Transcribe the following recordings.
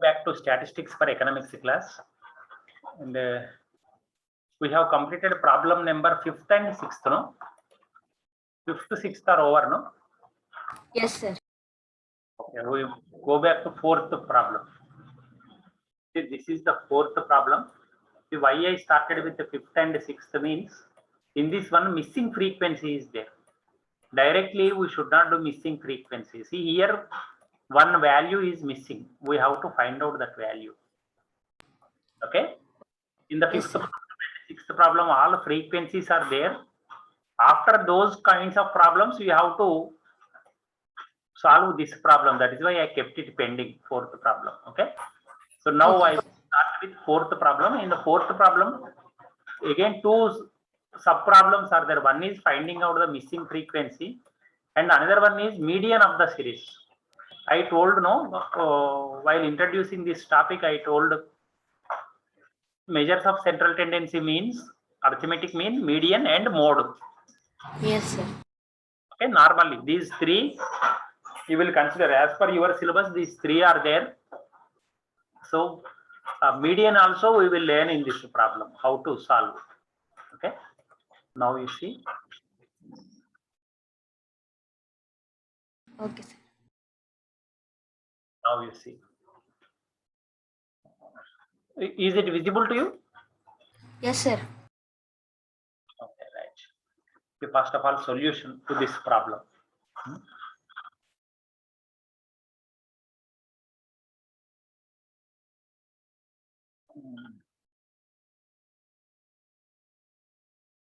Back to statistics for economics class, and we have completed problem number 5th and 6th. No, 5th, 6th are over. No. Yes, sir. Okay, we go back to 4th problem. See, this is the 4th problem. See, why I started with the 5th and 6th means in this one missing frequency is there. Directly we should not do missing frequency. See here, one value is missing. We have to find out that value. Okay. In the 5th problem and 6th problem, all frequencies are there. After those kinds of problems, we have to solve this problem. That is why I kept it pending. 4th problem. Okay. So now I start with 4th problem. In the 4th problem, again two sub problems are there. One is finding out the missing frequency, and another one is median of the series. I told while introducing this topic, I told measures of central tendency means arithmetic mean, median, and mode. Yes, sir. Okay, normally these three you will consider as per your syllabus. These three are there. So median also we will learn in this problem how to solve. Okay, now you see. Okay, sir. Now you see. Is it visible to you? Yes, sir. Okay, right. Okay, first of all, solution to this problem.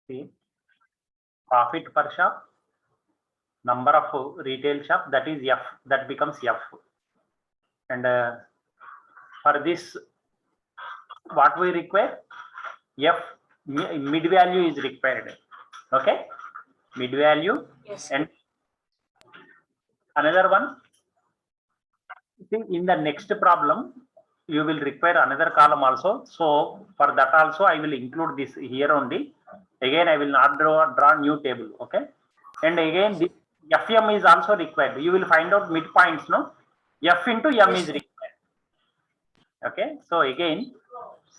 See, profit per shop, number of retail shop, that is F, that becomes F. And for this, what we require? F, mid value is required. Okay, mid value. Yes. And another one, see, in the next problem, you will require another column also. So for that also, I will include this here only. Again, I will not draw new table. Okay, and again, this FM is also required. You will find out midpoints. No, F into M is required. Okay, so again,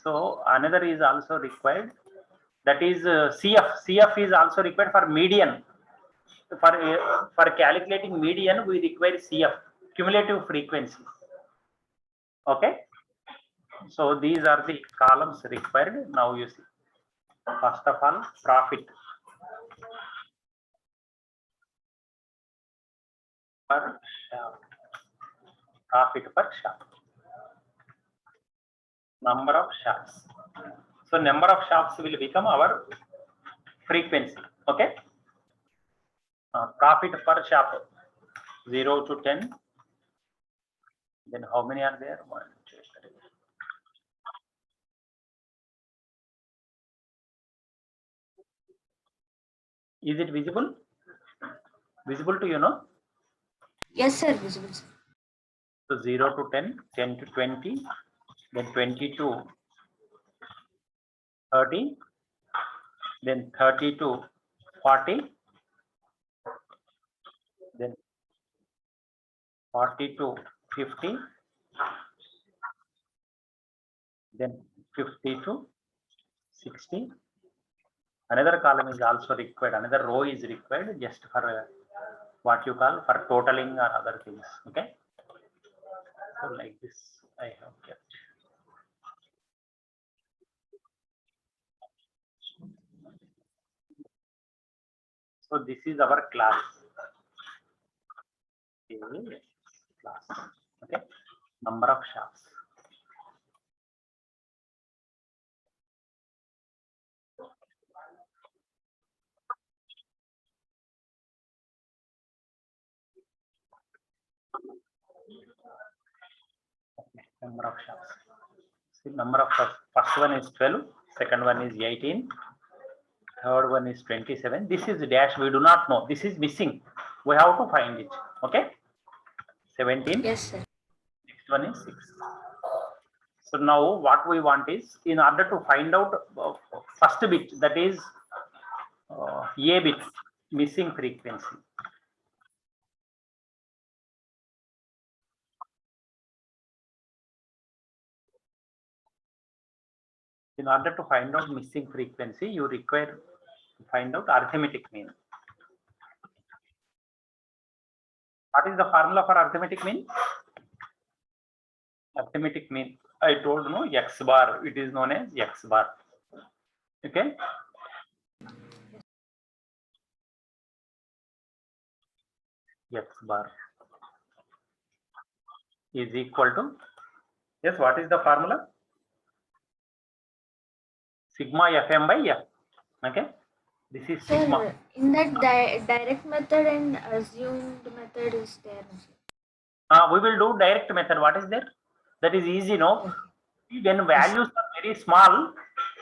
so another is also required. That is CF. CF is also required for median. For calculating median, we require CF, cumulative frequency. Okay, so these are the columns required. Now you see. First of all, profit per shop. Profit per shop. Number of shops. So number of shops will become our frequency. Okay. Profit per shop 0 to 10. Then how many are there? 1, 2, 3. Is it visible? Visible to you, no? Yes, sir. Visible, sir. So 0 to 10, 10 to 20, then 20 to 30, then 30 to 40, then 40 to 50, then 50 to 60. Another column is also required. Another row is required just for what you call for totaling or other things. Okay. So like this, I have kept. So this is our class. Class. Okay. Number of shops. Okay. Number of shops. See, number of shops. First one is 12. Second one is 18. Third one is 27. This is dash. We do not know. This is missing. We have to find it. Okay. 17. Yes, sir. Next one is 6. So now what we want is, in order to find out first bit, that is A bit, missing frequency. In order to find out missing frequency, you require to find out arithmetic mean. What is the formula for arithmetic mean? Arithmetic mean, I told no, x bar, it is known as x bar. Okay. X bar is equal to, yes, what is the formula? Sigma fm by f. Okay. This is sigma. Sir, in that direct method and assumed method is there, no, sir? We will do direct method. What is there? That is easy, no? When values are very small,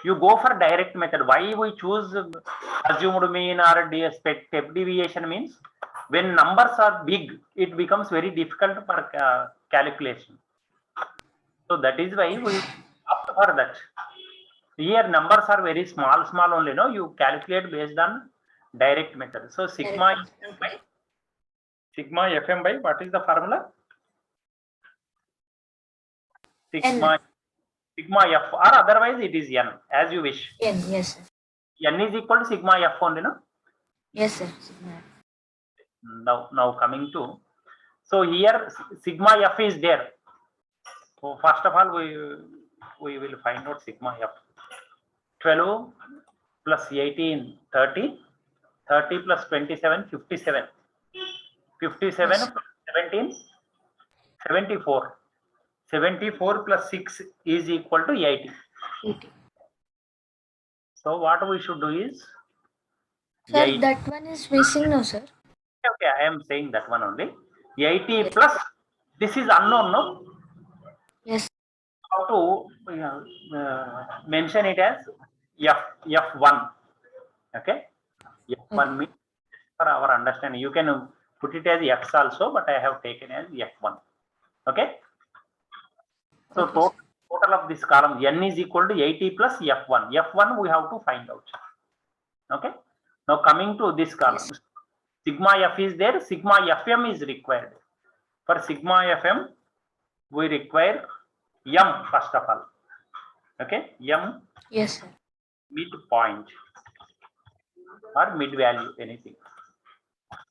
you go for direct method. Why we choose assumed mean or step deviation means when numbers are big, it becomes very difficult for calculation. So that is why we opt for that. Here numbers are very small only. No, you calculate based on direct method. So sigma fm by what is the formula? Sigma f, or otherwise it is n, as you wish. N, yes, sir. N is equal to sigma f only, no? Yes, sir. Sigma. Now coming to, so here sigma f is there. So first of all, we will find out sigma f. 12 plus 18, 30. 30 plus 27, 57. 57 Yes. plus 17, 74. 74 plus 6 is equal to 80. 80. So what we should do is, Sir, 80. that one is missing, no, sir? Okay, I am saying that one only. 80 plus, this is unknown, no? Yes. How to mention it as f1. Okay, f1 means, for our understanding, you can put it as x also, but I have taken as f1. Okay. So Okay, total of this column n is equal to 80 plus f1. F1 we have to find out. Okay. Now coming to this column, yes. sigma f is there, sigma fm is required. For sigma fm, we require m first of all. Okay, m. Yes, sir. Midpoint or mid value, anything.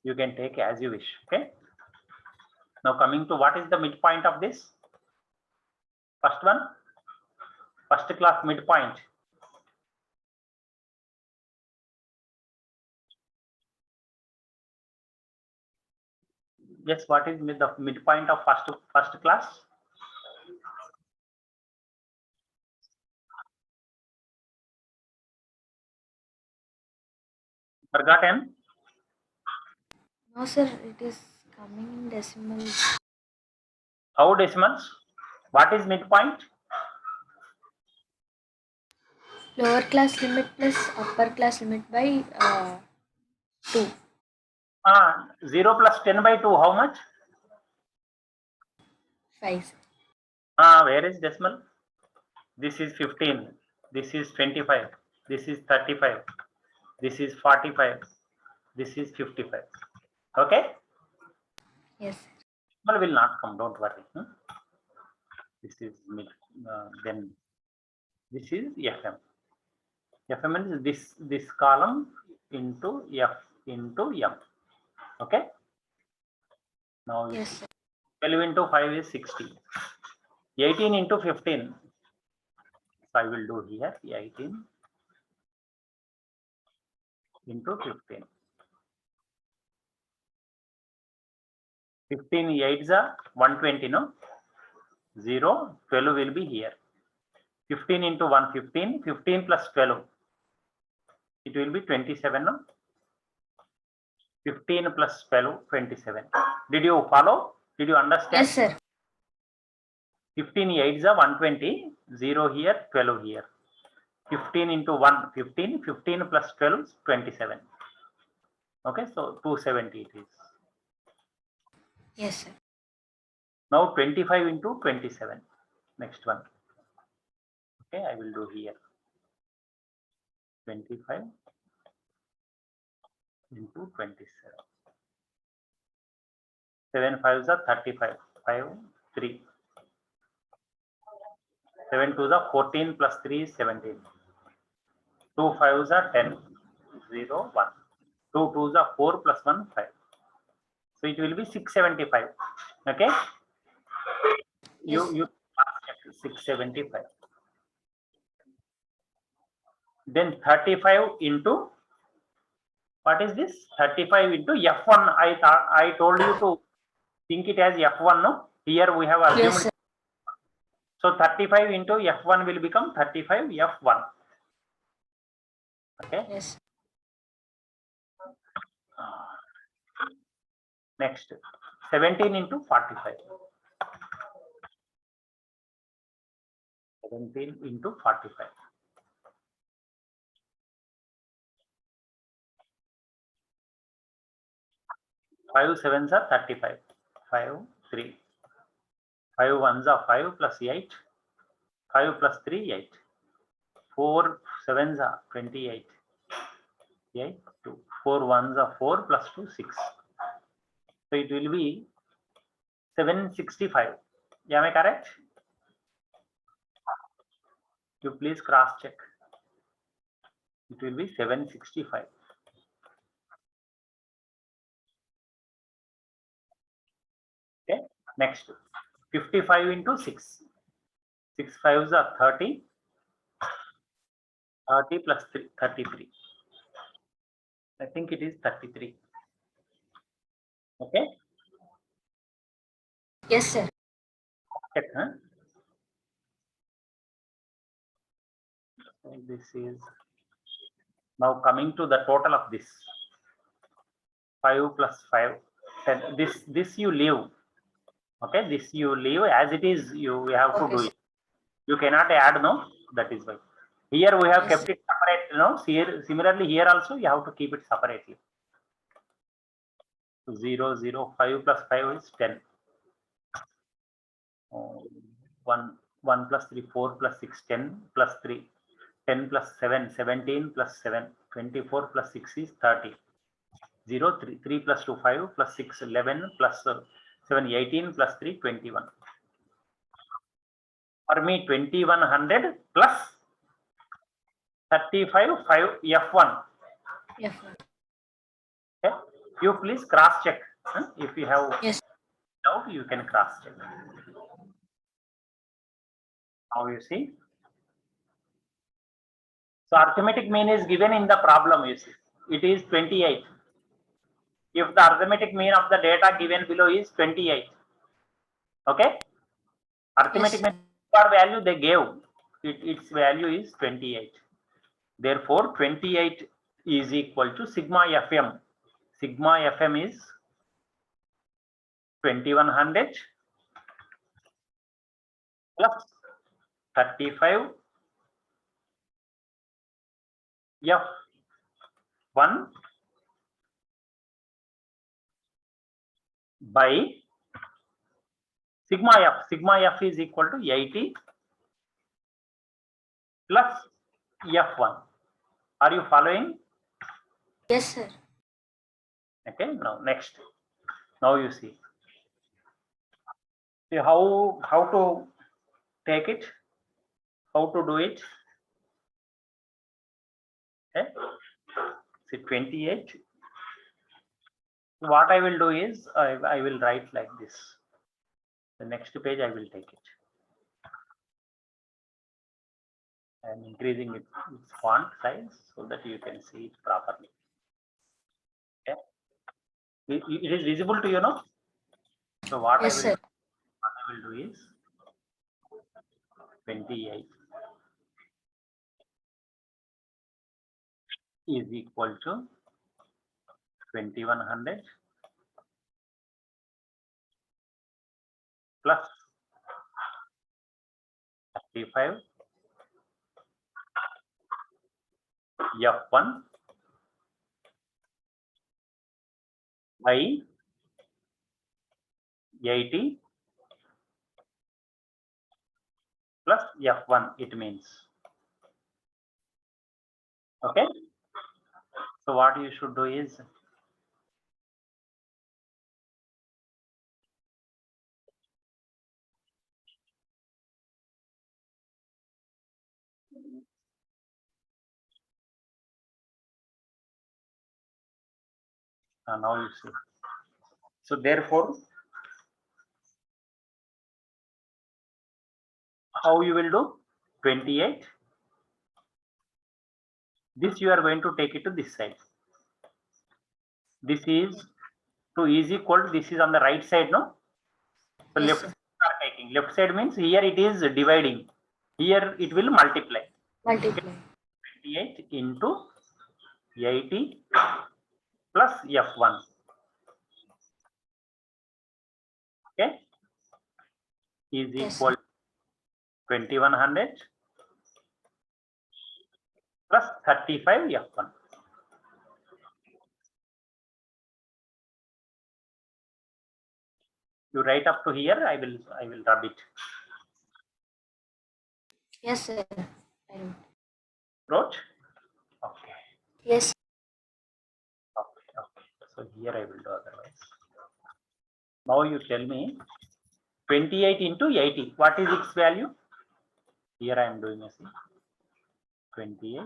You can take as you wish. Okay. Now coming to what is the midpoint of this? First one, first class midpoint. Yes, what is the midpoint of first class? Forgotten? No, sir, it is coming in decimal. How decimals? What is midpoint? Lower class limit plus upper class limit by 2. 0 plus 10 by 2, how much? 5, sir. Where is decimal? This is 15. This is 25. This is 35. This is 45. This is 55. Okay? Yes, sir. Decimal will not come, don't worry. This is mid, then this is fm. Fm is this column into f into m. Okay? Now Yes, sir. 12 into 5 is 60. 18 into 15. So I will do here 18 into 15. 15 8s are 120, no? 0, 12 will be here. 15 into 1, 15. 15 plus 12. It will be 27, no? 15 plus 12, 27. Did you follow? Did you understand? Yes, sir. 15 8s are 120. 0 here, 12 here. 15 into 1, 15. 15 plus 12, 27. Okay, so 270 it is. Yes, sir. Now 25 into 27. Next one. Okay, I will do here. 25 into 27. 7 5s are 35. 5, 3. 7 2s are 14 plus 3 is 17. 2 5s are 10. 0 1. 2 2s are 4 plus 1 5. So it will be 675. Okay. Yes. You 675. Then 35 into, what is this? 35 into F1. I told you to think it as F1. No, here we have assumed. Yes, sir. So 35 into F1 will become 35 F1. Okay. Yes. Next, 17 into 45. 17 into 45. 5 sevens are 35. 5 3. 5 ones are 5 plus 8. 5 plus 3 8. 4 sevens are 28. 8 2. 4 ones are 4 plus 2 6. So it will be 765. Am I correct? You please cross check. It will be 765. Okay. Next, 55 into 6. 6 5s are 30. 30 plus 3, 33. I think it is 33. Okay. Yes, sir. Check. Huh? So this is now coming to the total of this. 5 plus 5. 10. This you leave. Okay. This you leave as it is. You have to Okay, do sir. it. You cannot add. No. That is why. Here we have Yes, kept sir. it separate. Here similarly here also you have to keep it separately. 0 0 5 plus 5 is 10. 1 1 plus 3 4 plus 6 10 plus 3 10 plus 7 17 plus 7 24 plus 6 is 30. 0 3 3 plus 2 5 plus 6 11 plus 7 18 plus 3 21. For me 2100 plus 35 5 F1. F1. Okay. You please cross check. If you have Yes. doubt, you can cross check. Now you see. So arithmetic mean is given in the problem. You see, it is 28. If the arithmetic mean of the data given below is 28. Okay. Arithmetic Yes, mean value they gave. Its value is 28. Therefore, 28 is equal to sigma Fm. Sigma Fm is 2100 plus 35 F1 by sigma F. Sigma F is equal to 80 plus F1. Are you following? Yes, sir. Okay. Now next. Now you see. See how to take it, how to do it. Okay. See 28. What I will do is I will write like this. The next page I will take it. I am increasing its font size so that you can see it properly. Okay. It is visible to you, no? So what Yes, sir. I will do is 28 is equal to 2100 plus 35 F1 by 80 plus F1 it means. Okay. So what you should do is Now you see. So therefore, how you will do? 28. This you are going to take it to this side. This is to is equal. This is on the right side, no? So Yes, left sir. side are taking. Left side means here it is dividing. Here it will multiply. Multiply. 28 into 80 plus F1. Okay, is Yes, equal sir. to 2100 plus 35 F1. You write up to here. I will rub it. Yes, sir. I wrote. Wrote? Okay. Yes. Okay. Okay. So here I will do otherwise. Now you tell me 28 into 80. What is its value? Here I am doing a 28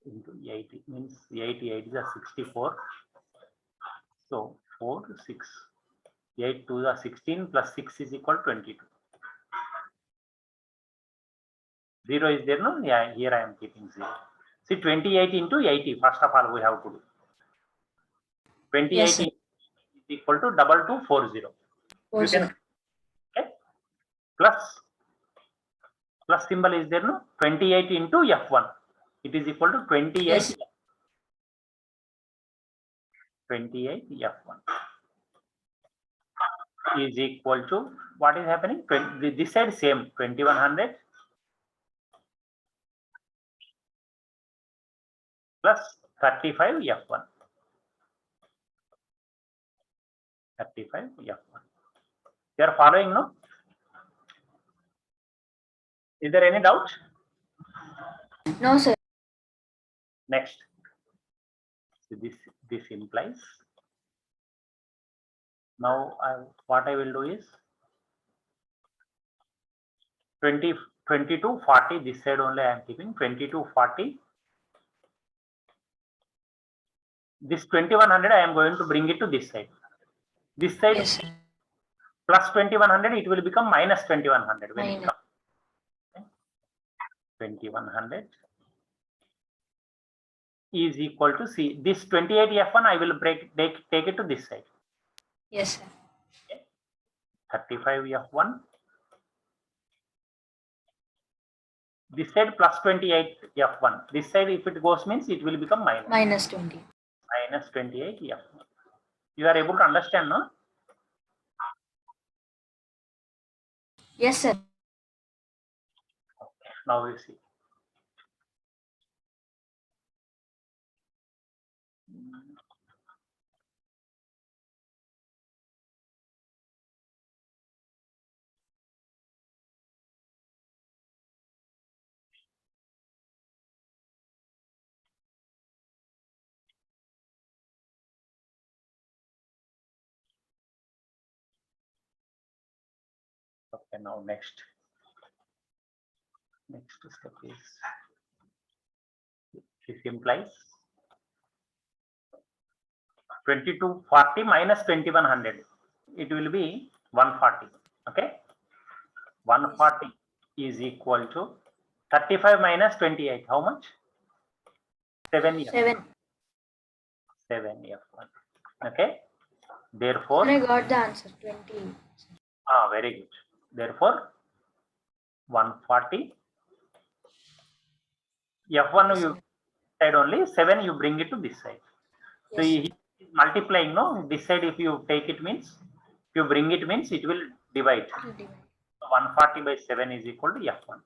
into 80 means 88 is a 64. So 4, 6, 8 to the 16 plus 6 is equal to 22. 0 is there, no? Yeah, here I am keeping 0. See, 28 into 80. First of all, we have to do. 28 Yes, sir. is equal to 2240. You can, okay? Plus symbol is there, no? 28 into F1. It is equal to 28. Yes. 28 F1 is equal to what is happening? This side same 2100 plus 35 F1. 35 F1. You are following, no? Is there any doubt? No, sir. Next. So this implies. Now what I will do is 22 40. This side only I am keeping 22 40. This 2100 I am going to bring it to this side. This side Yes, sir. plus 2100, it will become minus 2100 when it Minus. comes. Okay. 2100 is equal to C. This 28 F1 I will take it to this side. Yes, sir. Okay. 35 F1. This side plus 28 F1. This side if it goes means it will become minus. Minus 20. Minus 28 F1. You are able to understand, no? Yes, sir. Okay. Now we see. Okay, now next step is this implies 2240 minus 2100. It will be 140. Okay, 140 is equal to 35 minus 28. How much? 7 F. 7. 7 F1. Okay. Sir, Therefore, I got the answer. 20. very good. Therefore, 140 F1 Yes, you sir. side only, 7 you bring it to this side. So Yes, he is multiplying, no? This side if you take it means, if you bring it means it will divide. sir. 140 by 7 is equal to F1.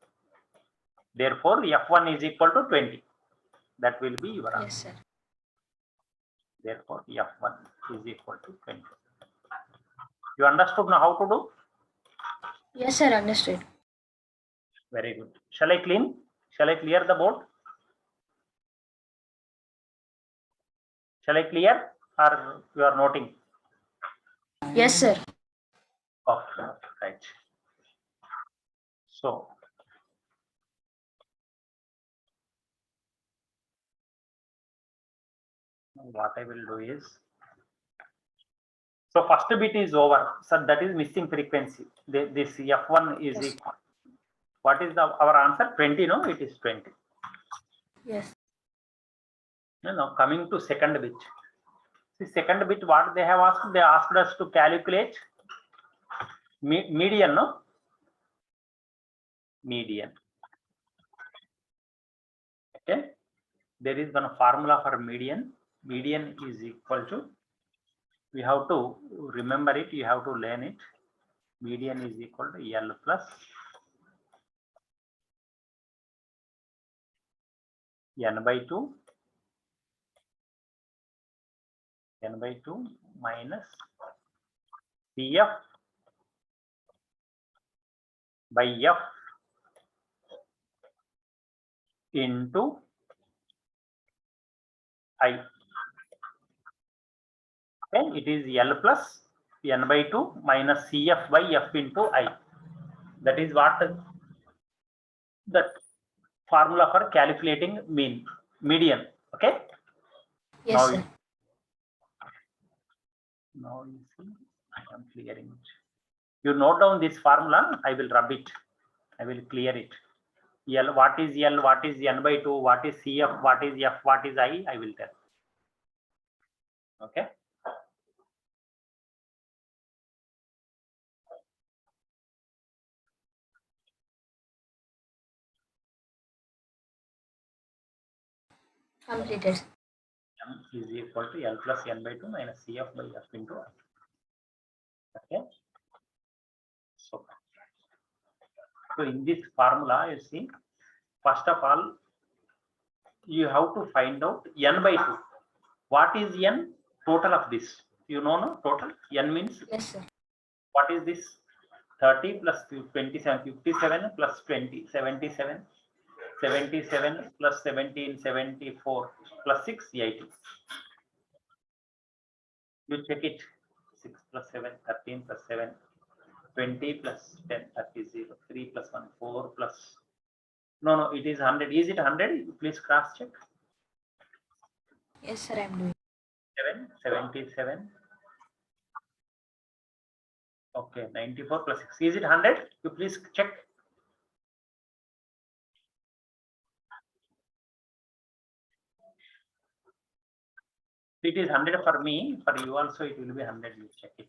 Therefore, F1 is equal to 20. That will be your answer. Yes, sir. Therefore, F1 is equal to 20. You understood now how to do? Yes, sir. Understood. Very good. Shall I clean? Shall I clear the board? Shall I clear or you are noting? Yes, sir. Oh, right. So what I will do is, so first bit is over, so that is missing frequency. This F1 is Yes. equal. What is our answer? 20, no? It is 20. Yes. Now coming to second bit. The second bit, what they have asked? They asked us to calculate median, no? Median. Okay. There is one formula for median. Median is equal to, we have to remember it, you have to learn it. Median is equal to L plus N by 2 minus CF by F into I. Okay, it is L plus N by 2 minus CF by F into I. That is what that formula for calculating median. Okay. Yes, sir. Now you see, I am clearing it. You note down this formula, I will rub it. I will clear it. L, what is L, what is N by 2, what is CF, what is F, what is I will tell. Okay. Completed. M is equal to L plus N by 2 minus CF by F into I. Okay. So in this formula, you see, first of all, you have to find out N by 2. What is N? Total of this. You know, no? Total. N means, Yes, sir. what is this? 30 plus 27, 57 plus 20, 77. 77 plus 17, 74 plus 6, 80. You check it. 6 plus 7, 13 plus 7, 20 plus 10, 30, 0, 3 plus 1, 4 plus. No, it is 100. Is it 100? Please cross check. Yes, sir. I'm doing. 77. Okay, 94 plus 6. Is it 100? You please check. It is 100 for me. For you also, it will be 100. You check it.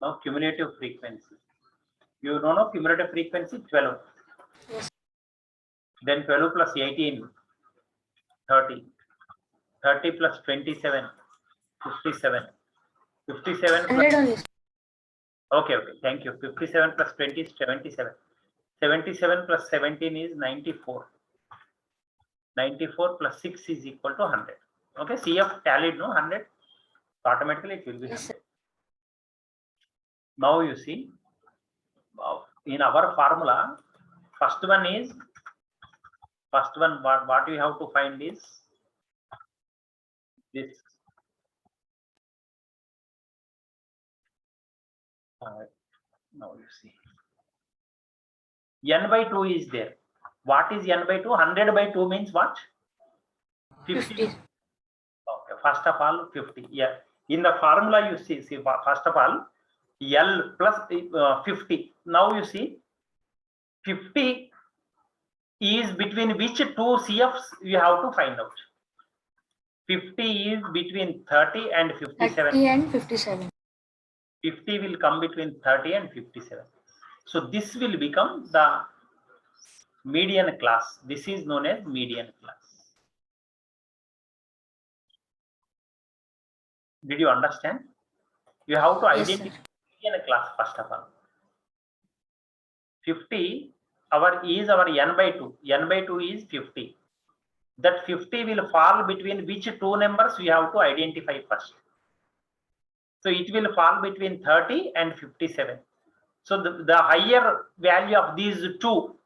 Now, cumulative frequency. You know cumulative frequency 12. Yes. Then 12 plus 18, 30. 30 plus 27, 57. 57 plus, 100 only. okay, thank you. 57 plus 20 is 77. 77 plus 17 is 94. 94 plus 6 is equal to 100. Okay, CF tallied, no, 100. Automatically it will be 100. Yes, sir. Now you see, in our formula, first one, what we have to find is this. Now you see, N by 2 is there. What is N by 2? 100 by 2 means what? 50. 50. Okay, first of all, 50. Yeah. In the formula, you see, first of all, L plus 50. Now you see, 50 is between which two CFs you have to find out. 50 is between 30 and 57. 30 and 57. 50 will come between 30 and 57. So this will become the median class. This is known as median class. Did you understand? You have to Yes, identify sir. median class first of all. 50 is our N by 2. N by 2 is 50. That 50 will fall between which two numbers we have to identify first. So it will fall between 30 and 57. So the higher value of these two,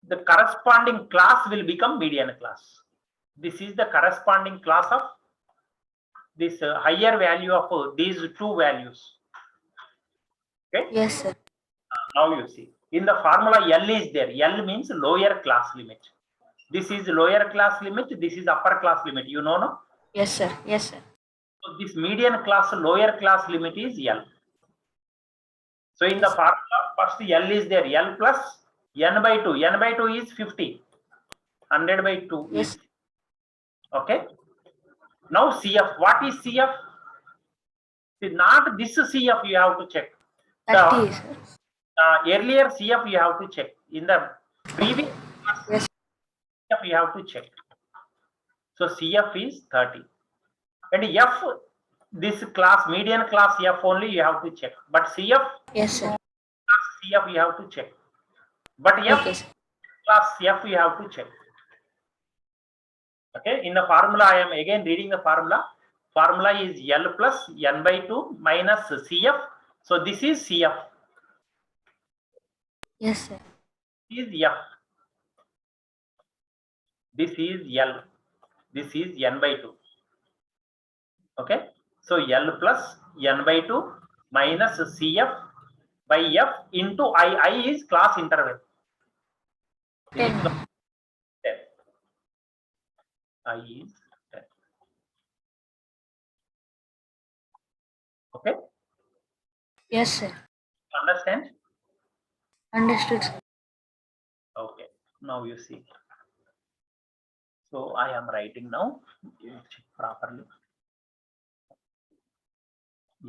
the corresponding class will become median class. This is the corresponding class of this higher value of these two values. Okay. Yes, sir. Now you see, in the formula L is there. L means lower class limit. This is lower class limit, this is upper class limit, you know, no? Yes, sir. Yes, sir. So this median class, lower class limit is L. So in the formula, first L is there, L plus n by 2. N by 2 is 50. 100 by 2 Yes. is, okay. Now CF, what is CF? Not this CF you have to check. 30, sir. Earlier CF you have to check. In the previous class, Yes. CF you have to check. So CF is 30. And F, this class, median class F only you have to check. But CF, Yes, sir. CF you have to check. But F, Okay, sir. class F you have to check. Okay, in the formula, I am again reading the formula. Formula is L plus n by 2 minus CF. So this is CF. Yes, sir. This is F. This is L. This is n by 2. Okay, so L plus n by 2 minus CF by F into I. I is class interval. 10. 10. I is 10. Okay, Yes, sir. understand? Understood, sir. Okay, now you see. So I am writing now. You check properly.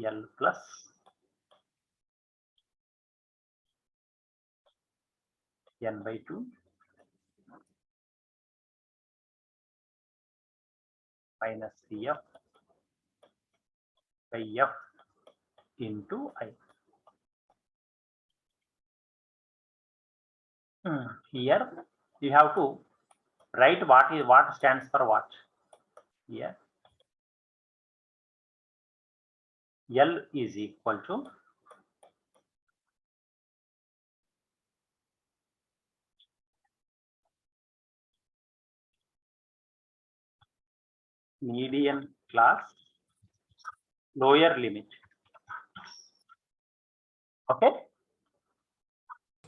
L plus n by 2 minus CF by F into I. Here you have to write what stands for what. Here L is equal to median class lower limit. Okay.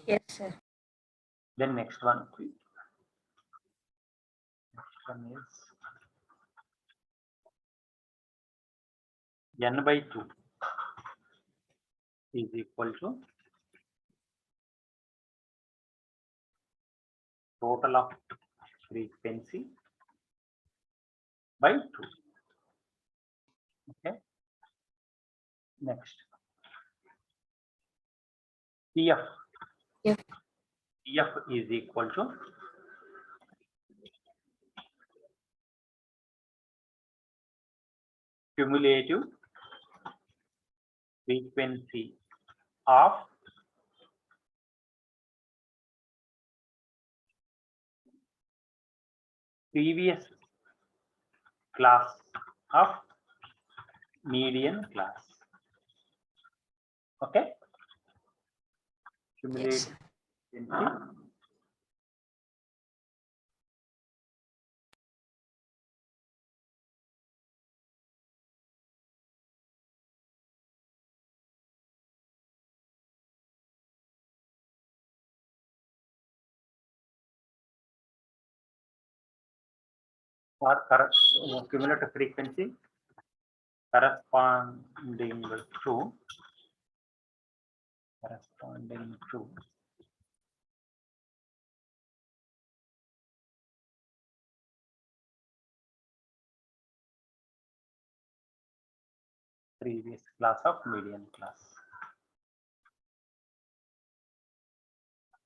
Yes, sir. Then next one. Next one is n by 2 is equal to total of frequency by 2. Okay. Next. CF. Yep. CF is equal to cumulative frequency of previous class of median class. Okay. Cumulative Yes. frequency or cumulative frequency corresponding to previous class of median class.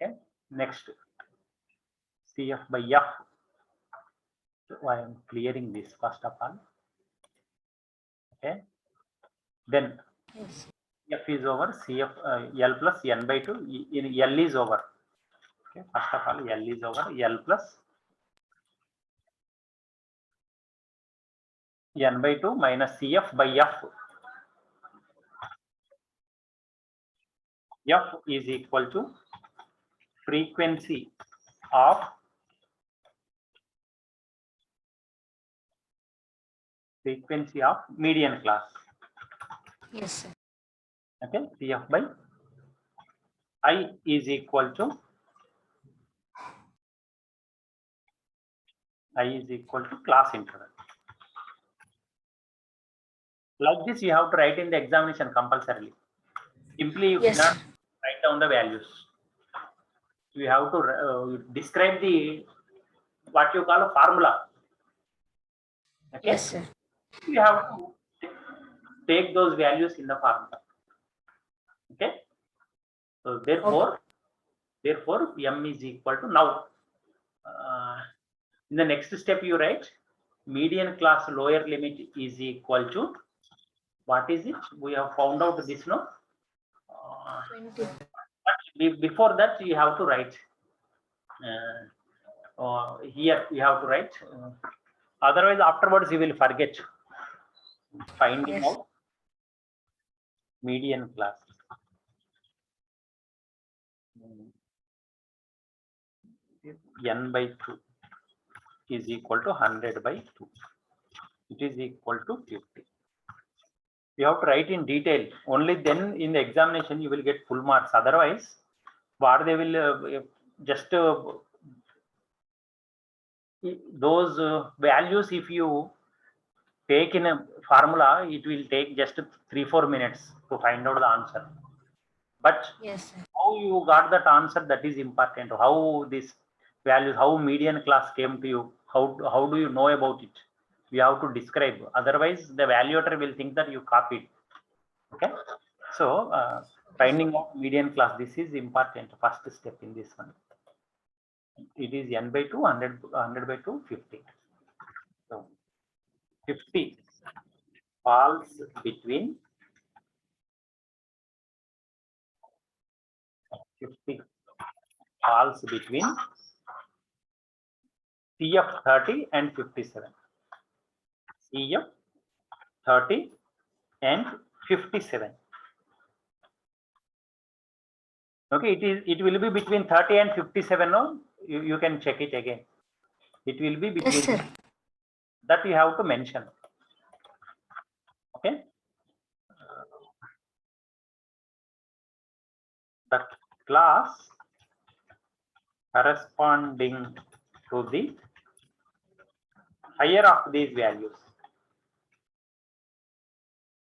Okay. Next, CF by F. So I am clearing this first of all. Okay. Then Yes. F is over CF L plus n by 2. L is over. Okay. First of all, L is over L plus n by 2 minus CF by F. F is equal to frequency of median class. Yes, sir. Okay, CF by I is equal to I is equal to class interval. Like this, you have to write in the examination compulsorily. Simply you Yes, cannot sir. write down the values. You have to describe the what you call a formula. Okay, Yes, sir. you have to take those values in the formula. Okay, so therefore m is equal to now. In the next step, you write median class lower limit is equal to what is it? We have found out this, no? 20. But before that, you have to write. Here you have to write. Otherwise, afterwards you will forget. Finding Yes. out median class. N by 2 is equal to 100 by 2. It is equal to 50. You have to write in detail. Only then in the examination you will get full marks. Otherwise, what they will just those values, if you take in a formula, it will take just 3-4 minutes to find out the answer. But Yes, sir. how you got that answer, that is important. How this values, how median class came to you, how do you know about it? You have to describe. Otherwise, the evaluator will think that you copied. Okay, so finding out median class, this is important. First step in this one. It is n by 2, 100 by 2, 50. So 50 falls between 50 falls between CF 30 and 57. CF 30 and 57. Okay, it will be between 30 and 57. No, you can check it again. It will be between Yes, sir. that you have to mention. Okay, the class corresponding to the higher of these values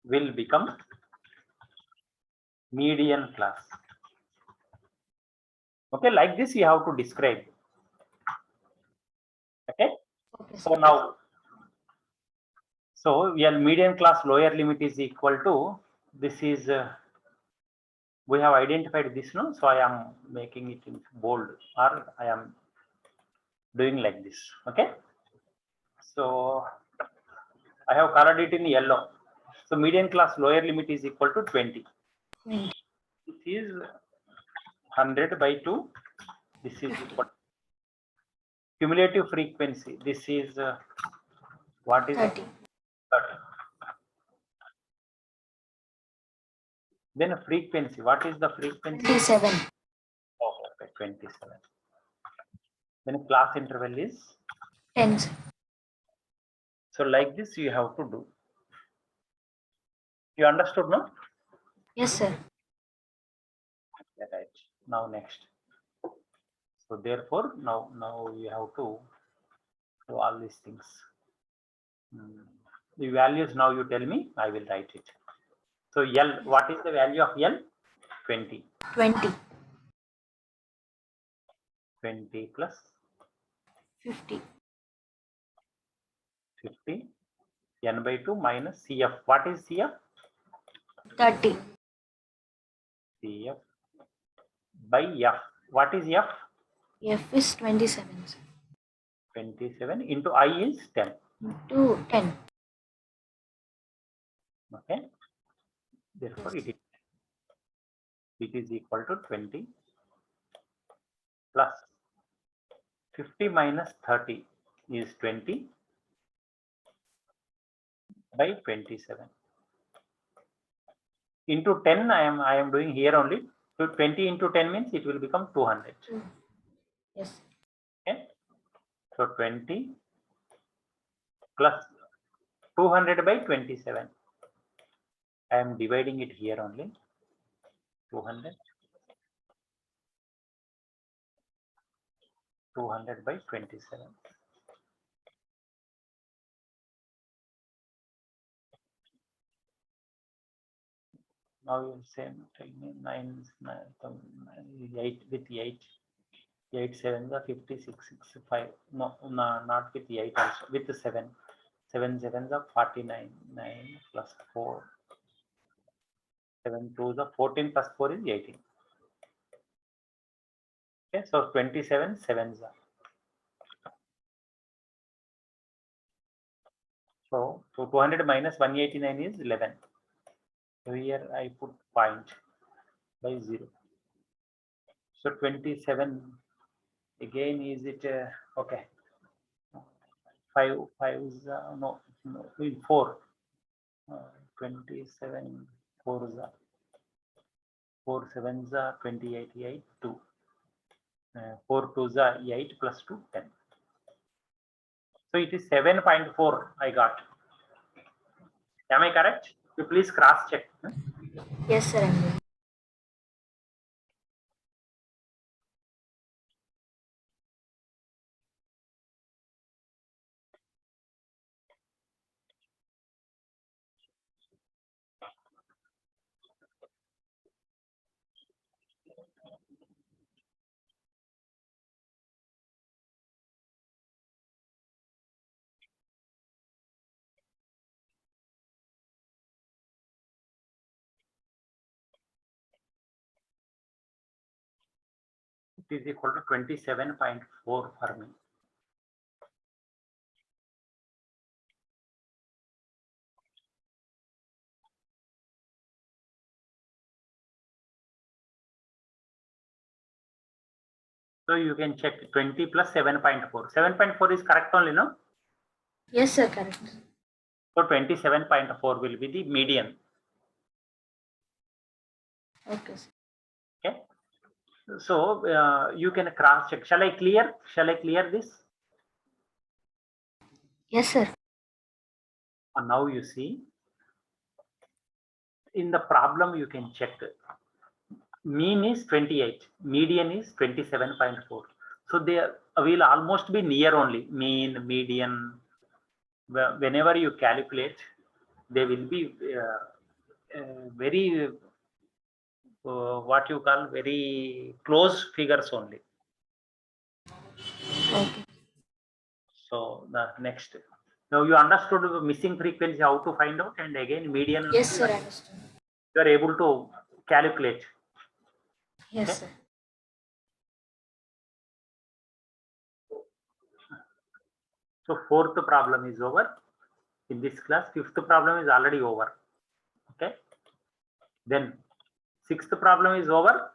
will become median class. Okay, like this you have to describe. Okay, Okay, so sir. now, so median class lower limit is equal to, this is we have identified this, no? So I am making it in bold, or I am doing like this. Okay, so I have colored it in yellow. So median class lower limit is equal to 20. 20. This is 100 by 2. This is equal to cumulative frequency. This is what is 30. 30. Then frequency. What is the frequency? 27. Okay, 27. Then class interval is 10. Sir. so like this you have to do. You understood, no? Yes, sir. Yeah, right. Now next. So therefore now you have to do all these things. The values now you tell me, I will write it. So L, what is the value of L? 20. 20. 20 plus 50. 50. N by 2 minus CF. What is CF? 30. CF by F. What is F? F is 27. Sir. 27 into I is 10. Into 10. Okay. Therefore it is equal to 20 plus 50 minus 30 is 20 by 27. Into 10 I am doing here only. So 20 into 10 means it will become 200. Yes. Okay. So 20 plus 200 by 27. I am dividing it here only. 200 by 27. Now you same tell me 9, 8 with 8. 8 7 are 56 65. No, not with 8 also, with the 7. 7 7 are 49. 9 plus 4. 7 2 are 14 plus 4 is 18. Okay, so 27 7s are. So 200 minus 189 is 11. So here I put point by 0. So 27 again, is it okay? 5 5s no 4. 27 4s are 4 7s are 28 8 2. 4 2s are 8 plus 2 10. So it is 7.4 I got. Am I correct? You please cross check. Yes, sir. I'm doing. It is equal to 27.4 for me. So you can check 20 plus 7.4. 7.4 is correct only, no? Yes, sir. Correct. So 27.4 will be the median. Okay, sir. Okay. So you can cross check. Shall I clear? Shall I clear this? Yes, sir. And now you see in the problem you can check. Mean is 28, median is 27.4. So they will almost be near only. Mean, median. Whenever you calculate, they will be very what you call very close figures only. Okay. So the next. Now you understood the missing frequency, how to find out, and again median. Yes, sir. I understand. You are able to calculate. Yes, Okay. sir. So fourth problem is over in this class. Fifth problem is already over. Okay. Then sixth problem is over.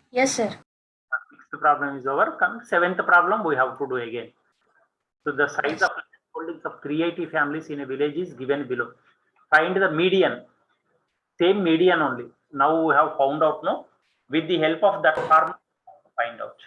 Yes, sir. Sixth problem is over. Come seventh problem we have to do again. So the size Yes. of holdings of 380 families in a village is given below. Find the median. Same median only. Now we have found out, no? With the help of that formula, find out.